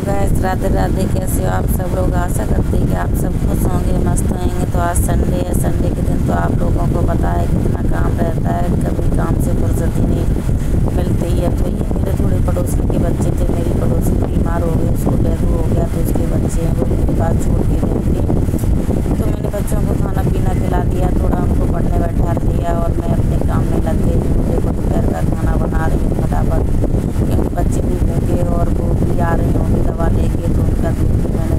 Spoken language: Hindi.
गाइस, राधे राधे। कैसे हो आप सब लोग? आशा करते हैं कि आप सब खुश होंगे, मस्त होंगे। तो आज संडे है। संडे के दिन तो आप लोगों को पता है कितना काम रहता है, कभी काम से फुर्सत ही नहीं मिलती है। तो ये मेरे थोड़े पड़ोसी के बच्चे थे, मेरी पड़ोसी बीमार हो गई, उसको डेंगू हो गया। तो उसके बच्चे हैं, वो मेरे पास छोड़ के गए थे। तो मैंने बच्चों को खाना पीना खिला दिया, थोड़ा उनको पढ़ने बैठा दिया और मैं अपने काम में लग गई। देखो दोपहर का खाना बना रही हूँ फटाफट, क्योंकि बच्चे भी भूखे और वो भी आ रहे होंगे दवा लेके, तो उनका दूध भी मैंने